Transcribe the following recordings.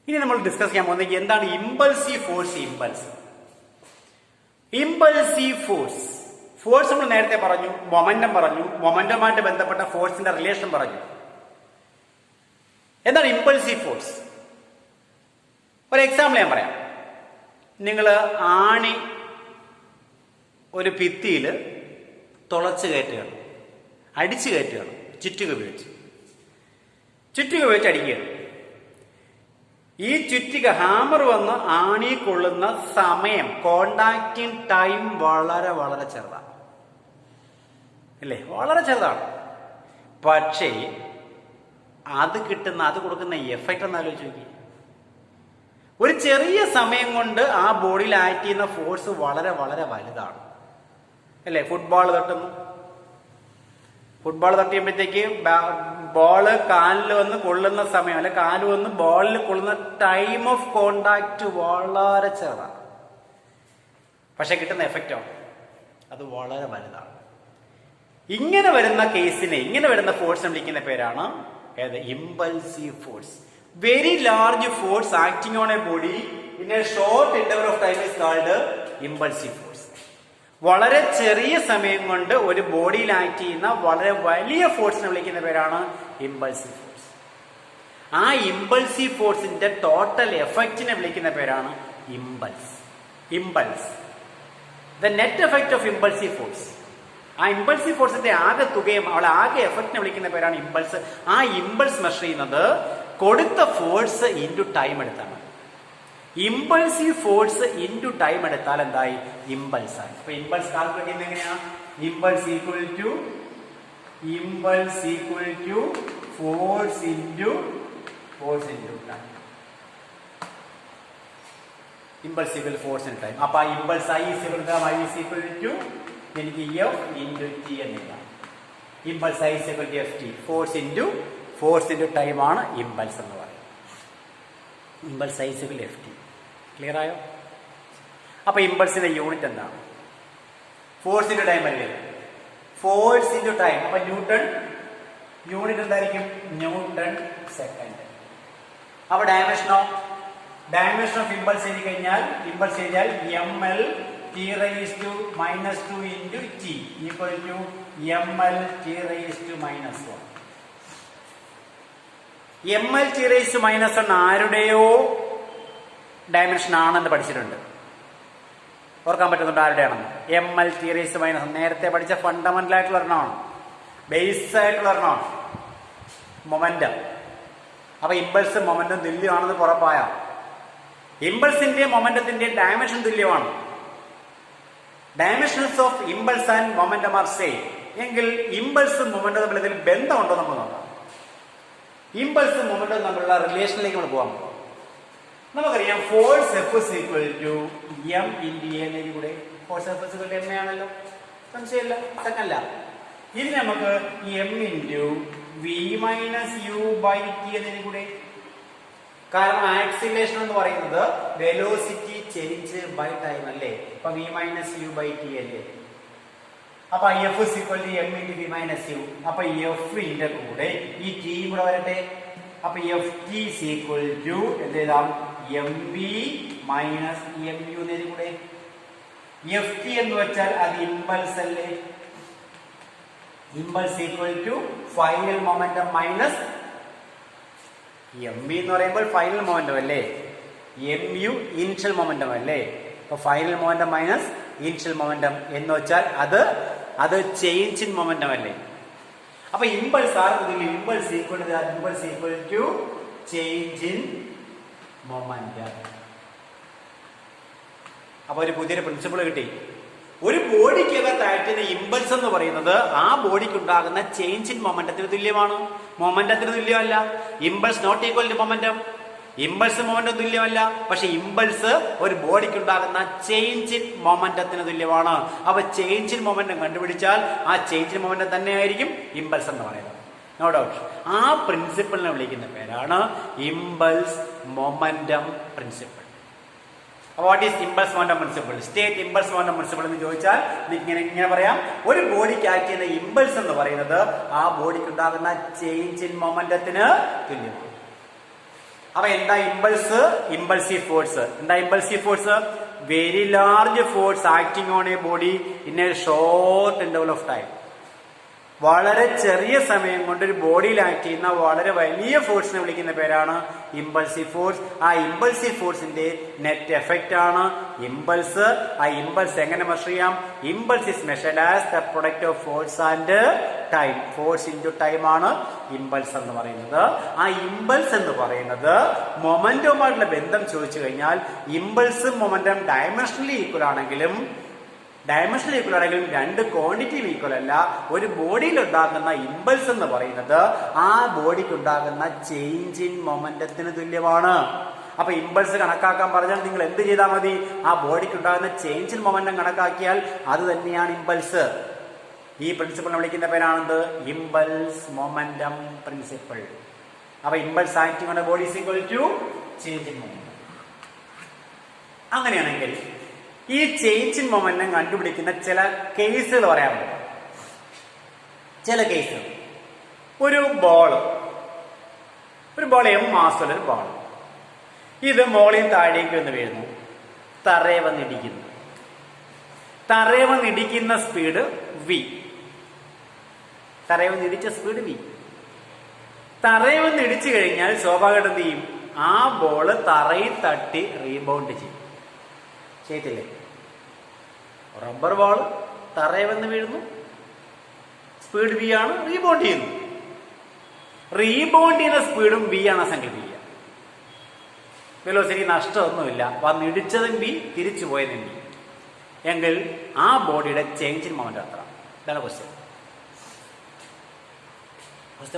ഇനി നമ്മൾ ഡിസ്കസ് ചെയ്യാൻ പോകുന്നത് എന്താണ് ഇമ്പൾസീവ് ഫോഴ്സ്. ഇമ്പൾസീവ് ഫോഴ്സ് നമ്മൾ നേരത്തെ പറഞ്ഞു, മൊമെന്റം പറഞ്ഞു, മൊമെന്റവുമായിട്ട് ബന്ധപ്പെട്ട ഫോഴ്സിന്റെ റിലേഷൻ പറഞ്ഞു. എന്താണ് ഇമ്പൾസീവ് ഫോഴ്സ്? ഒരു എക്സാമ്പിൾ ഞാൻ പറയാം. നിങ്ങൾ ആണി ഒരു ഭിത്തിയിൽ തുളച്ച് കയറ്റുകയാണ്, അടിച്ചു കയറ്റുകയാണ്, ചുറ്റുക ഉപയോഗിച്ച് അടിക്കുകയാണ്. ഈ ചുറ്റിക ഹാമർ വന്ന് ആണി കൊള്ളുന്ന സമയം, കോണ്ടാക്റ്റിംഗ് ടൈം വളരെ വളരെ ചെറുതാണ് അല്ലേ, വളരെ ചെറുതാണ്. പക്ഷേ അത് കൊടുക്കുന്ന എഫക്റ്റ് എന്ന് ആലോചിച്ച് നോക്കി. ഒരു ചെറിയ സമയം കൊണ്ട് ആ ബോഡിയിൽ ആക്ട് ചെയ്യുന്ന ഫോഴ്സ് വളരെ വളരെ വലുതാണ് അല്ലേ. ഫുട്ബോൾ തട്ടിയുമ്പോഴത്തേക്ക് ബോള് കാലിൽ വന്ന് കൊള്ളുന്ന സമയം, അല്ലെ കാല് വന്ന് ബോളിൽ കൊള്ളുന്ന ടൈം ഓഫ് കോണ്ടാക്ട് വളരെ ചെറുതാണ്. പക്ഷെ കിട്ടുന്ന എഫക്റ്റോ അത് വളരെ വലുതാണ്. ഇങ്ങനെ വരുന്ന ഫോഴ്സിനെ വിളിക്കുന്ന പേരാണ് impulsive force. Very large force acting on a body in a short interval of time is called impulsive force. വളരെ ചെറിയ സമയം കൊണ്ട് ഒരു ബോഡിയിൽ ആക്ട് ചെയ്യുന്ന വളരെ വലിയ ഫോഴ്സിനെ വിളിക്കുന്ന പേരാണ് ഇമ്പൾസീവ് ഫോഴ്സ്. ആ ഇമ്പൾസീവ് ഫോഴ്സിന്റെ ടോട്ടൽ എഫക്റ്റിനെ വിളിക്കുന്ന പേരാണ് impulse. The net effect of impulsive force, ആ ഇമ്പൾസീവ് ഫോഴ്സിന്റെ ആകെ തുകയും അവളെ ആകെ എഫക്റ്റിനെ വിളിക്കുന്ന പേരാണ് ഇമ്പൾസ്. ആ ഇമ്പൾസ് മെഷർ ചെയ്യുന്നത് കൊടുത്ത ഫോഴ്സ് ഇൻറ്റു ടൈം എടുത്താണ്. ഇമ്പൾസീവ് ഫോഴ്സ് ഇൻറ്റു ടൈം എടുത്താൽ എന്തായി? ഇമ്പൾസ് ആയി. അപ്പൊ ഇമ്പൾസ് കാൽക്കുലേറ്റ് ചെയ്യുന്നത് എങ്ങനെയാ? Impulse equal to force into time. Impulse equal force into time. അപ്പൊ ഇമ്പൾസ് ഐ ഈക്വൽ ടു എനിക്ക് എഫ് ഇൻറ്റു ടി എന്നില്ല. Impulse I equal to F T. Force into time ആണ് ഇമ്പൾസ് എന്ന് പറയുന്നത്. Impulse I equal F T. Clear ആയോ? അപ്പൊ ഇമ്പൾസിന്റെ unit എന്താണ്? ഫോഴ്സ് ഇൻറ്റു ടൈം അല്ലേ? Force into time. അപ്പൊ ന്യൂട്ടൺ യൂണിറ്റ് എന്തായിരിക്കും? Newton second. അപ്പൊ ഡയമെൻഷൻ ഓഫ് ഇമ്പൾസ് എഴുതി കഴിഞ്ഞാൽ ml t raised to minus 2 into t equal to ml t raised to minus 1. ml t raised to minus 1 ആരുടെയോ dimension ആണെന്ന് പഠിച്ചിട്ടുണ്ട്. ഓർക്കാൻ പറ്റുന്നുണ്ട് ആരുടെയാണെന്ന്? ml t raised to minus 1 നേരത്തെ പഠിച്ച ഫണ്ടമെന്റൽ ആയിട്ടുള്ള ഒരെണ്ണമാണ്, ബേസ് ആയിട്ടുള്ള ഒരെണ്ണമാണ് മൊമെന്റം. അപ്പൊ ഇമ്പൾസ് മൊമെന്റം തുല്യമാണെന്ന് പുറപ്പായ ഇമ്പൾസിന്റെ മൊമെന്റത്തിന്റെ ഡയമെൻഷൻ തുല്യമാണ്. Dimensions of impulse and momentum are same. എങ്കിൽ ഇമ്പൾസും മൊമെന്റം തമ്മിൽ എന്തെങ്കിലും ബന്ധമുണ്ടോ നമ്മൾ നോക്കാം. ഇമ്പൾസും മൊമെന്റം തമ്മിലുള്ള റിലേഷനിലേക്ക് നമ്മൾ പോകാൻ പോകും. നമുക്കറിയാം force F is equal to M into A എന്നതിൽ കൂടെ. Force F is equal to M A ആണല്ലോ, സംശയമില്ല, സെക്കൻഡല്ല. ഇനി നമുക്ക് M into V minus U by T എന്നതിൽ കൂടെ. കാരണം ആക്സിലേഷൻ എന്ന് പറയുന്നത് വെലോസിറ്റി ചേഞ്ച് ബൈ ടൈം അല്ലേ. അപ്പൊ V minus U by T അല്ലേ. അപ്പൊ F is equal to M into V minus U. അപ്പൊ എഫിന്റെ കൂടെ ഈ ടി കൂടെ വരട്ടെ. അപ്പൊ F T is equal to എന്ത് എഴുതാം? M V minus M U എന്നതിൽ കൂടെ. എഫ് ടി എന്ന് വെച്ചാൽ അത് ഇമ്പൾസ് അല്ലേ. Impulse equal to final momentum minus M V എന്ന് പറയുമ്പോൾ ഫൈനൽ മൊമെന്റം അല്ലേ, എം യു ഇനിഷ്യൽ മൊമെന്റം അല്ലേ. അപ്പൊ final momentum minus initial momentum എന്ന് വെച്ചാൽ അത് ചേഞ്ച് ഇൻ മൊമെന്റം അല്ലേ. അപ്പൊ impulse impulse equal to change in momentum. അപ്പൊ ഒരു പുതിയൊരു പ്രിൻസിപ്പിൾ കിട്ടി. ഒരു ബോഡിക്കകത്തായിട്ടുള്ള ഇമ്പൾസ് എന്ന് പറയുന്നത് ആ ബോഡിക്ക് ഉണ്ടാകുന്ന ചേഞ്ച് ഇൻ മൊമെന്റത്തിന് തുല്യമാണ്, മൊമെന്റത്തിന് തുല്യമല്ല. Impulse not equal to momentum. Impulse momentum തുല്യമല്ല, പക്ഷെ ഇമ്പൾസ് ഒരു ബോഡിക്ക് ഉണ്ടാകുന്ന ചേഞ്ച് ഇൻ മൊമെന്റത്തിന് തുല്യമാണ്. അപ്പൊ ചേഞ്ച് ഇൻ മൊമെന്റം കണ്ടുപിടിച്ചാൽ ആ ചേഞ്ച് ഇൻ മൊമെന്റം തന്നെയായിരിക്കും ഇമ്പൾസ് എന്ന് പറയുന്നത്, നോ ഡൗട്ട്. ആ പ്രിൻസിപ്പിളിനെ വിളിക്കുന്ന പേരാണ് impulse momentum principle. What is impulse momentum principle? State impulse momentum principle എന്ന് ചോദിച്ചാൽ ഇങ്ങനെ പറയാം. ഒരു ബോഡിക്ക് ആക്ട് ചെയ്യുന്ന ഇമ്പൾസ് എന്ന് പറയുന്നത് ആ ബോഡിക്ക് ഉണ്ടാകുന്ന ചേഞ്ച് ഇൻ മൊമെന്റത്തിന് തുല്യമാണ്. അപ്പൊ എന്താ ഇമ്പൾസ്? Impulsive force. എന്താ impulsive force? Very large force acting on a body in a short interval of time. വളരെ ചെറിയ സമയം കൊണ്ട് ഒരു ബോഡിയിൽ ആക്ട് ചെയ്യുന്ന വളരെ വലിയ ഫോഴ്സിനെ വിളിക്കുന്ന പേരാണ് ഇമ്പൾസീവ് ഫോഴ്സ്. ആ ഇമ്പൾസീവ് ഫോഴ്സിന്റെ നെറ്റ് എഫക്റ്റ് ആണ് ഇമ്പൾസ്. ആ ഇമ്പൾസ് എങ്ങനെ മെഷർ ചെയ്യാം? Impulse is measured as the product of force and time. Force into time ആണ് ഇമ്പൾസ് എന്ന് പറയുന്നത്. ആ ഇമ്പൾസ് എന്ന് പറയുന്നത് മൊമെന്റവുമായിട്ടുള്ള ബന്ധം ചോദിച്ചു കഴിഞ്ഞാൽ ഇമ്പൾസും മൊമെന്റം ഡയമെൻഷനലി ഈക്വൽ ആണെങ്കിലും രണ്ട് ക്വാണ്ടിറ്റിയും ഈക്വൽ അല്ല. ഒരു ബോഡിയിൽ ഉണ്ടാകുന്ന ഇമ്പൾസ് എന്ന് പറയുന്നത് ആ ബോഡിക്ക് ഉണ്ടാകുന്ന ചേഞ്ച് ഇൻ മൊമെന്റത്തിന് തുല്യമാണ്. അപ്പൊ ഇമ്പൾസ് കണക്കാക്കാൻ പറഞ്ഞാൽ നിങ്ങൾ എന്ത് ചെയ്താൽ മതി? ആ ബോഡിക്ക് ഉണ്ടാകുന്ന ചേഞ്ച് ഇൻ മൊമെന്റം കണക്കാക്കിയാൽ അത് തന്നെയാണ് ഇമ്പൾസ്. ഈ പ്രിൻസിപ്പിൾ വിളിക്കുന്ന പേരാണെന്ത്? Impulse momentum principle. അപ്പൊ impulse acting on a body is equal to change in momentum. അങ്ങനെയാണെങ്കിൽ ഈ ചേഞ്ച് ഇൻ മൊമെന്റം കണ്ടുപിടിക്കുന്ന ചില കേസുകൾ പറയാൻ പറ്റും. ചില കേസുകൾ, ഒരു ബോൾ എം മാസുള്ള ഒരു ബോൾ, ഇത് മോളിൽ താഴേക്ക് വന്ന് വീഴുന്നു, തറയെ വന്നിടിക്കുന്ന സ്പീഡ് വി. തറയെ വന്നിടിച്ച സ്പീഡ് വി. തറയെ വന്നിടിച്ചു കഴിഞ്ഞാൽ സ്വാഭാവികമായിട്ട് എന്ത് ചെയ്യും? ആ ബോള് തറയിൽ തട്ടി റീബൗണ്ട് ചെയ്യും. ചെയ്തില്ലേ? റബ്ബർ ബോൾ തറയെ വന്ന് വീഴുന്നു, സ്പീഡ് വി ആണ്, റീബൗണ്ട് ചെയ്യുന്നു. റീബൗണ്ട് ചെയ്യുന്ന സ്പീഡും വി ആണ് സങ്കല്പിക്കുക. വെലോസിറ്റി നഷ്ടമൊന്നുമില്ല. വന്നിടിച്ചതും വി, തിരിച്ചു പോയതും വി. എങ്കിൽ ആ ബോഡിയുടെ ചേഞ്ച് ഇൻ മൊമെന്റ് എത്ര? ഇതാണ് ക്വസ്റ്റ്യൻ.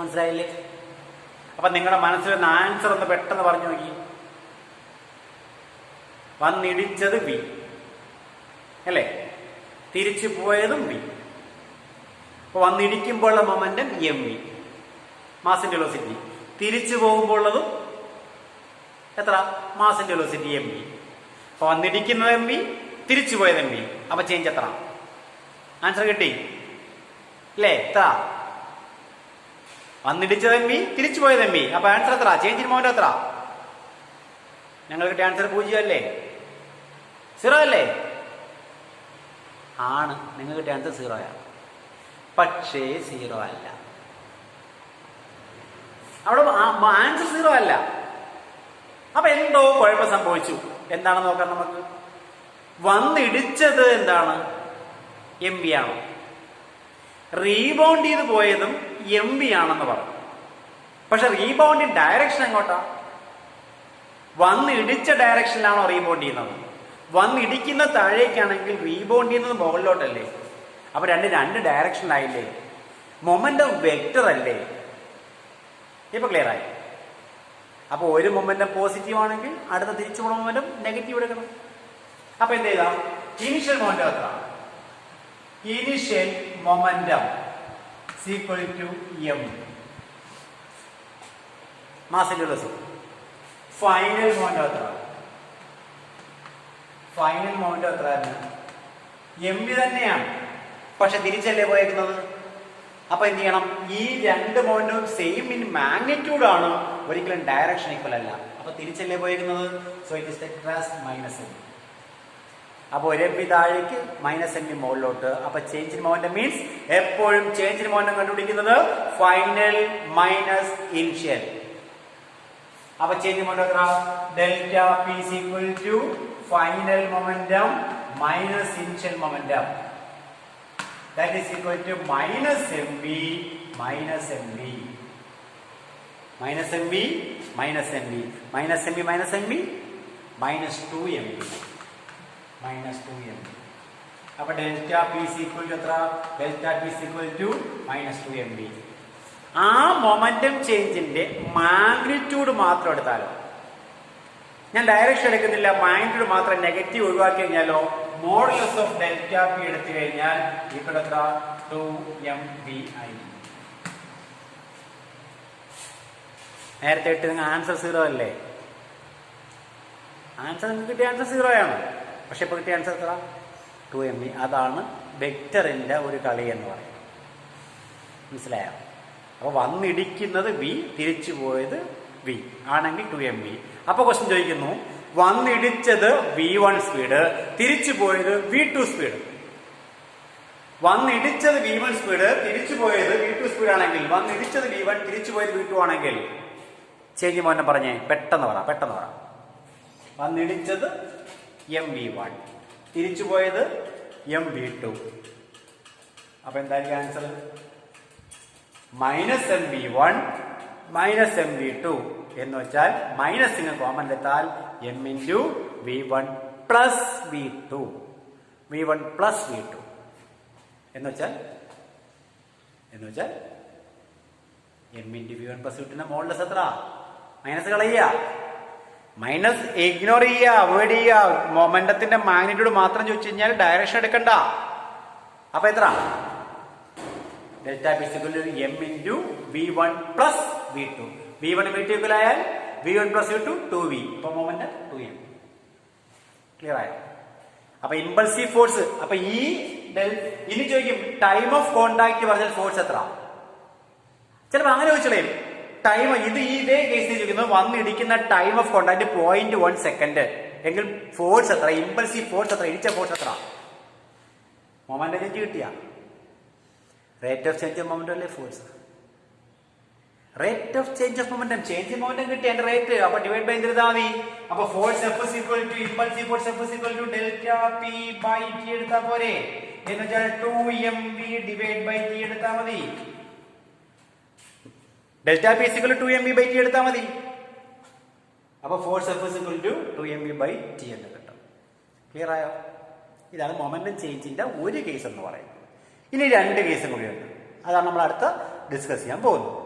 മനസ്സിലായില്ലേ? അപ്പൊ നിങ്ങളുടെ മനസ്സിലൊന്ന് ആൻസർ ഒന്ന് പെട്ടെന്ന് പറഞ്ഞു നോക്കി. വന്നിടിച്ചത് വി അല്ലേ? തിരിച്ചു പോയതും വി. അപ്പൊ വന്നിടിക്കുമ്പോഴുള്ള മൊമെന്റം എം വി, മാസിന്റെ വെലോസിറ്റി. തിരിച്ചു പോകുമ്പോഴുള്ളതും എത്ര? മാസിന്റെ വെലോസിറ്റി എം വി. അപ്പൊ വന്നിടിക്കുന്നത് എം വി, തിരിച്ചു പോയത് എം വി. അപ്പൊ ചേഞ്ച് എത്ര? ആൻസർ കിട്ടി അല്ലേ? എത്ര? വന്നിടിച്ചത് എം വി, തിരിച്ചു പോയത് എം വി. അപ്പൊ ആൻസർ എത്ര? ചേഞ്ച് ഇൻ മൊമെന്റ് എത്ര? ഞങ്ങൾ കിട്ടിയ ആൻസർ 0 അല്ലേ? 0 അല്ലേ? ആണ്. നിങ്ങൾ കിട്ടിയ ആൻസർ 0 ആണ്. പക്ഷേ 0 അല്ല. അവിടെ ആൻസർ 0 അല്ല. അപ്പൊ എന്തോ കുഴപ്പം സംഭവിച്ചു. എന്താണെന്ന് നോക്കാം നമുക്ക്. വന്നിടിച്ചത് എന്താണ്? എം വി ആണ്. റീബൗണ്ട് ചെയ്ത് പോയതും എം വി ആണെന്ന് പറഞ്ഞു. പക്ഷെ റീബൗണ്ടിങ് ഡയറക്ഷൻ എങ്ങോട്ടാ? വന്നിടിച്ച ഡയറക്ഷനിലാണോ റീബൗണ്ട് ചെയ്യുന്നത്? വന്നിടിക്കുന്ന താഴേക്കാണെങ്കിൽ റീബൗണ്ട് ചെയ്യുന്നത് മുകളിലോട്ടല്ലേ? അപ്പൊ രണ്ട് ഡയറക്ഷനിലായില്ലേ? മൊമെന്റം വെക്ടർ അല്ലേ? ഇപ്പൊ ക്ലിയർ ആയി. അപ്പൊ ഒരു മൊമെന്റം പോസിറ്റീവ് ആണെങ്കിൽ അടുത്ത തിരിച്ചുള്ള മൊമെന്റം നെഗറ്റീവ് എടുക്കണം. അപ്പൊ എന്ത് ചെയ്താം? ഇനിഷ്യൽ മൊമെന്റം എത്ര? Initial momentum equal to M, മാസിന്റെ വെലോസിറ്റി. ഫൈനൽ മൊമെന്റം എത്ര? ഫൈനൽ മൊമെന്റം എത്ര? എം വി തന്നെയാണ്, പക്ഷെ തിരിച്ചല്ലേ പോയേക്കുന്നത്. അപ്പൊ എന്ത് ചെയ്യണം? ഈ രണ്ട് മൊമെന്റവും സെയിം ഇൻ മാഗ്നിറ്റ്യൂഡ് ആണ്, ഒരിക്കലും ഡയറക്ഷൻ ഈക്വൽ അല്ല. അപ്പൊ തിരിച്ചല്ലേ പോയേക്കുന്നത്. So it is minus M. അപ്പൊ ഒരു എം വി താഴേക്ക്, മൈനസ് എം വി മുകളിലോട്ട്. അപ്പൊ ചേഞ്ച് ഇൻ മൊമെന്റം മീൻസ് എപ്പോഴും ചേഞ്ച് ഇൻ മൊമെന്റം കണ്ടുപിടിക്കുന്നത് ഫൈനൽ മൈനസ് ഇനിഷ്യൽ. അപ്പൊ ചേഞ്ച് ഇൻ മൊമെന്റം എത്ര? Delta P is equal to final momentum minus initial momentum. That is equal to minus mv minus mv minus mv minus mv minus mv minus mv minus 2mv minus 2mv. അപ്പൊ delta P is equal to എത്ര? Delta P is equal to minus 2mv. ആ momentum ചേഞ്ചിന്റെ magnitude മാത്രം എടുത്താലോ? ഞാൻ direction എടുക്കുന്നില്ല, magnitude മാത്രം negative ഒഴിവാക്കി കഴിഞ്ഞാലോ? മോഡുലസ് ഓഫ് ഡെൽറ്റ പി എടുത്തു കഴിഞ്ഞാൽ ഇവിടെ എത്ര? 2mvi. നേരത്തെ ഇട്ട് നിങ്ങൾ ആൻസർ 0 അല്ലേ? ആൻസർ നിങ്ങൾക്ക് കിട്ടിയ ആൻസർ 0 ആണ്. പക്ഷെ ഇപ്പൊ കിട്ടിയ ആൻസർ എത്ര? 2mv. അതാണ് വെക്ടറിന്റെ ഒരു കളി എന്ന് പറയുന്നത്. മനസ്സിലായോ? അപ്പൊ വന്നിടിക്കുന്നത് വി, തിരിച്ചു പോയത് വി ആണെങ്കിൽ 2mv. അപ്പൊ ക്വസ്റ്റ്യൻ ചോദിക്കുന്നു വന്നിടിച്ചത് v1 സ്പീഡ്, തിരിച്ചു പോയത് v2 സ്പീഡ്. വന്നിടിച്ചത് v1 സ്പീഡ്, തിരിച്ചു പോയത് v2 സ്പീഡ് ആണെങ്കിൽ, വന്നിടിച്ചത് v1 തിരിച്ചു പോയത് v2 ആണെങ്കിൽ ചേഞ്ച് മോനെ പറഞ്ഞേ, പെട്ടെന്ന് പറ. വന്നിടിച്ചത് mv1, തിരിച്ചു പോയത് mv2. അപ്പൊ എന്തായിരിക്കും ആൻസർ? -mv1 -mv2 എന്ന് വെച്ചാൽ മൈനസിന് കോമൺ എടുത്താൽ m × v1 പ്ലസ് v2 എന്ന് വെച്ചാൽ m × v1 പ്ലസ് v2 മോളിലെസ് എത്ര? മൈനസ് കളയുക, മൈനസ് ഇഗ്നോർ ചെയ്യുക, അവോയ്ഡ് ചെയ്യുക. മൊമെന്റത്തിന്റെ മാഗ്നിറ്റ്യൂഡ് മാത്രം ചോദിച്ചു കഴിഞ്ഞാൽ ഡയറക്ഷൻ എടുക്കണ്ട. അപ്പൊ എത്ര? Delta P = m × v1 plus v2. v1 v2 equal ആയാൽ v1 പ്ലസ് v2 2v. ഇപ്പൊ മൊമെന്റ് 2m. ക്ലിയർ ആയോ? അപ്പൊ ഇമ്പൾസീവ് ഫോഴ്സ്. അപ്പൊ ഇനി ചോദിക്കും ടൈം ഓഫ് കോണ്ടാക്ട് പറഞ്ഞാൽ ഫോഴ്സ് എത്ര? ചിലപ്പോ അങ്ങനെ ചോദിച്ചോളേ. ടൈം ഇതേ കേസിൽ ചോദിക്കുന്നത് വന്നിടിക്കുന്ന ടൈം ഓഫ് കോണ്ടാക്ട് 0.1 സെക്കൻഡ് എങ്കിൽ ഫോഴ്സ് എത്ര? ഇമ്പൾസീവ് ഫോഴ്സ് എത്ര? ഇടിച്ച ഫോഴ്സ് എത്ര? മൊമെന്റ് ചേഞ്ച് കിട്ടിയ rate of change of momentum അല്ലേ force? Rate of change of momentum, change of momentum കിട്ടി അതിന്റെ റേറ്റ്. അപ്പൊ ഡിവൈഡ് ബൈ എന്തെഴുതാ മതി? അപ്പൊ force F = impulsive force F = delta P by T എടുത്താ പോരെ? എന്ന് വെച്ചാൽ 2mv ഡിവൈഡ് ബൈ ടി എടുത്താ മതി. Delta P = 2mv by T എടുത്താൽ മതി. അപ്പൊ force F = 2mv by T എന്ന് കിട്ടും. ക്ലിയർ ആയോ? ഇതാണ് മൊമെന്റം ചേഞ്ചിന്റെ ഒരു കേസ് എന്ന് പറയുന്നത്. ഇനി 2 കേസും കൂടിയുണ്ട്. അതാണ് നമ്മൾ അടുത്ത ഡിസ്കസ് ചെയ്യാൻ പോകുന്നത്.